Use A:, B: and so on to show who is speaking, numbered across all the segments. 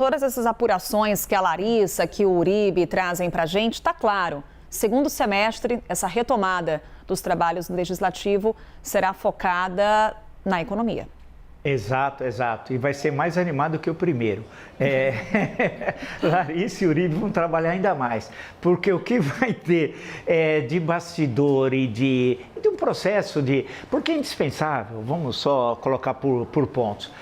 A: Todas essas apurações que a Larissa, que o Uribe trazem para a gente, está claro. Segundo semestre, essa retomada dos trabalhos no Legislativo será focada na economia.
B: Exato, exato. E vai ser mais animado que o primeiro. Larissa e Uribe vão trabalhar ainda mais, porque o que vai ter de bastidor e de um processo de... Porque é indispensável, vamos só colocar por pontos.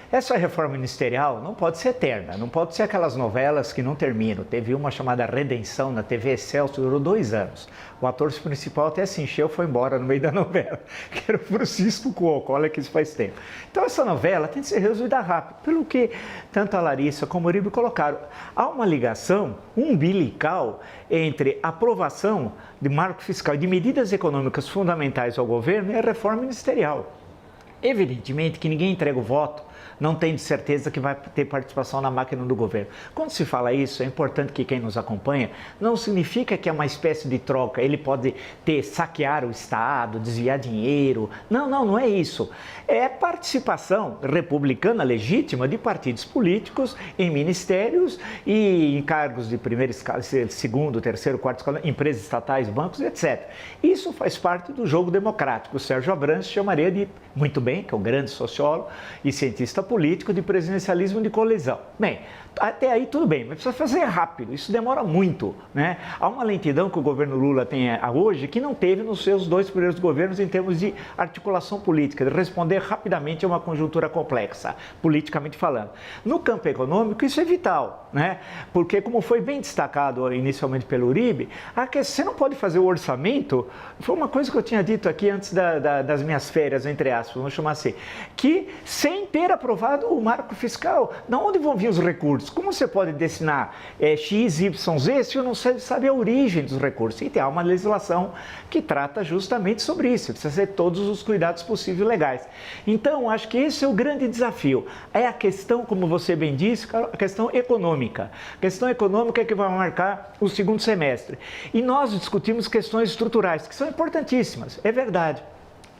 B: Essa reforma ministerial não pode ser eterna, não pode ser aquelas novelas que não terminam. Teve uma chamada Redenção na TV Excelsior, durou 2 anos. O ator principal até se encheu e foi embora no meio da novela, que era o Francisco Cuoco, olha que isso faz tempo. Então essa novela tem que ser resolvida rápido, pelo que tanto a Larissa como o Uribe colocaram. Há uma ligação umbilical entre a aprovação de marco fiscal e de medidas econômicas fundamentais ao governo e a reforma ministerial. Evidentemente que ninguém entrega o voto, não tem de certeza que vai ter participação na máquina do governo. Quando se fala isso, é importante que quem nos acompanha, não significa que é uma espécie de troca, ele pode saquear o Estado, desviar dinheiro. Não é isso. É participação republicana legítima de partidos políticos em ministérios e em cargos de primeira escala, segundo, terceiro, quarto escala, empresas estatais, bancos, etc. Isso faz parte do jogo democrático. O Sérgio Abrantes chamaria de, muito bem, que é um grande sociólogo e cientista político, de presidencialismo de colisão. Bem, até aí tudo bem, mas precisa fazer rápido, isso demora muito, né? Há uma lentidão que o governo Lula tem hoje que não teve nos seus 2 primeiros governos em termos de articulação política, de responder rapidamente a uma conjuntura complexa, politicamente falando. No campo econômico, isso é vital, né? Porque, como foi bem destacado inicialmente pelo Uribe, você não pode fazer o orçamento, foi uma coisa que eu tinha dito aqui antes das minhas férias, entre aspas, vamos chamar assim, que sem ter aprovado o marco fiscal, de onde vão vir os recursos? Como você pode destinar X, Y, Z se não sabe a origem dos recursos? E tem uma legislação que trata justamente sobre isso, precisa ter todos os cuidados possíveis legais. Então, acho que esse é o grande desafio. É a questão, como você bem disse, a questão econômica. A questão econômica é que vai marcar o segundo semestre. E nós discutimos questões estruturais, que são importantíssimas, é verdade.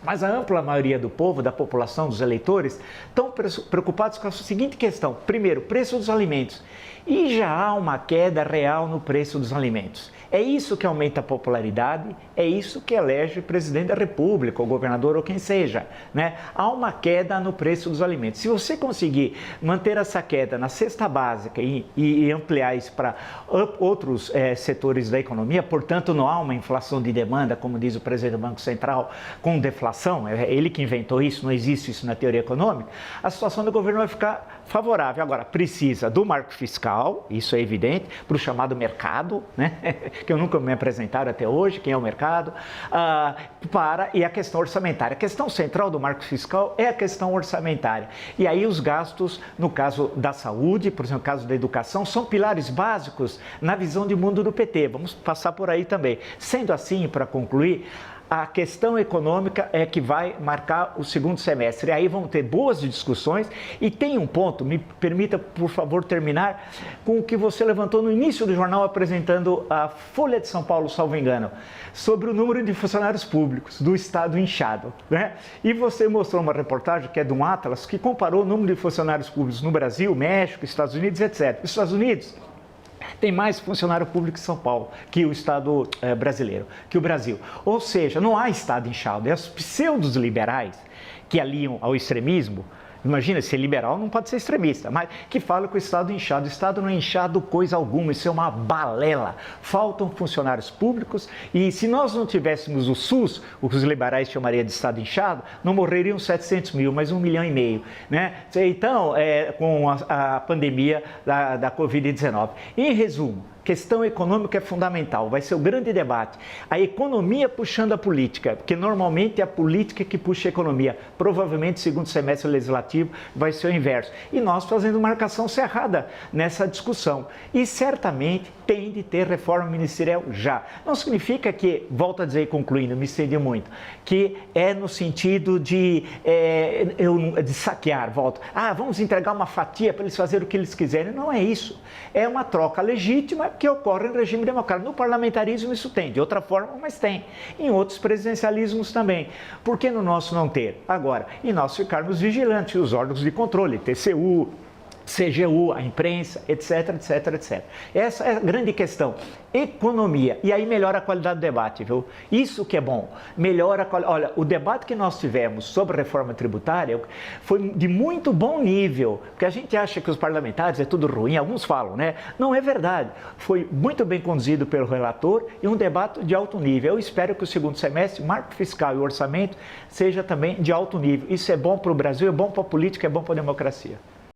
B: Mas a ampla maioria do povo, da população, dos eleitores, estão preocupados com a seguinte questão. Primeiro, preço dos alimentos. E já há uma queda real no preço dos alimentos. É isso que aumenta a popularidade, é isso que elege o presidente da República, o governador ou quem seja, né? Há uma queda no preço dos alimentos. Se você conseguir manter essa queda na cesta básica e ampliar isso para outros setores da economia, portanto não há uma inflação de demanda, como diz o presidente do Banco Central, com deflação, é ele que inventou isso, não existe isso na teoria econômica, a situação do governo vai ficar favorável. Agora, precisa do marco fiscal, isso é evidente, para o chamado mercado, né? Que eu nunca me apresentaram até hoje, quem é o mercado, e a questão orçamentária. A questão central do marco fiscal é a questão orçamentária. E aí os gastos, no caso da saúde, por exemplo, no caso da educação, são pilares básicos na visão de mundo do PT. Vamos passar por aí também. Sendo assim, para concluir, a questão econômica é que vai marcar o segundo semestre. E aí vão ter boas discussões e tem um ponto, me permita, por favor, terminar com o que você levantou no início do jornal apresentando a Folha de São Paulo, salvo engano, sobre o número de funcionários públicos do Estado inchado, né? E você mostrou uma reportagem que é de um Atlas que comparou o número de funcionários públicos no Brasil, México, Estados Unidos, etc. Os Estados Unidos tem mais funcionário público em São Paulo que o Estado brasileiro, que o Brasil. Ou seja, não há Estado inchado, é os pseudos liberais que aliam ao extremismo. Imagina, ser liberal não pode ser extremista, mas que fala que o Estado é inchado. O Estado não é inchado coisa alguma, isso é uma balela. Faltam funcionários públicos e se nós não tivéssemos o SUS, o que os liberais chamariam de Estado inchado, não morreriam 700 mil, mas 1,5 milhão, né? Então, com a pandemia da Covid-19. Em resumo, questão econômica é fundamental, vai ser o grande debate. A economia puxando a política, porque normalmente é a política que puxa a economia. Provavelmente, segundo semestre legislativo, vai ser o inverso. E nós fazendo marcação cerrada nessa discussão. E certamente tem de ter reforma ministerial já. Não significa que, volto a dizer, concluindo, me estendi muito, que é no sentido de saquear, volto. Vamos entregar uma fatia para eles fazerem o que eles quiserem. Não é isso. É uma troca legítima que ocorre em regime democrático. No parlamentarismo isso tem, de outra forma, mas tem. Em outros presidencialismos também. Por que no nosso não ter? Agora, e nós ficarmos vigilantes, os órgãos de controle, TCU, CGU, a imprensa, etc, etc, etc. Essa é a grande questão. Economia. E aí melhora a qualidade do debate, viu? Isso que é bom. Melhora a qualidade. Olha, o debate que nós tivemos sobre reforma tributária foi de muito bom nível. Porque a gente acha que os parlamentares é tudo ruim, alguns falam, né? Não é verdade. Foi muito bem conduzido pelo relator e um debate de alto nível. Eu espero que o segundo semestre, o marco fiscal e o orçamento, seja também de alto nível. Isso é bom para o Brasil, é bom para a política, é bom para a democracia.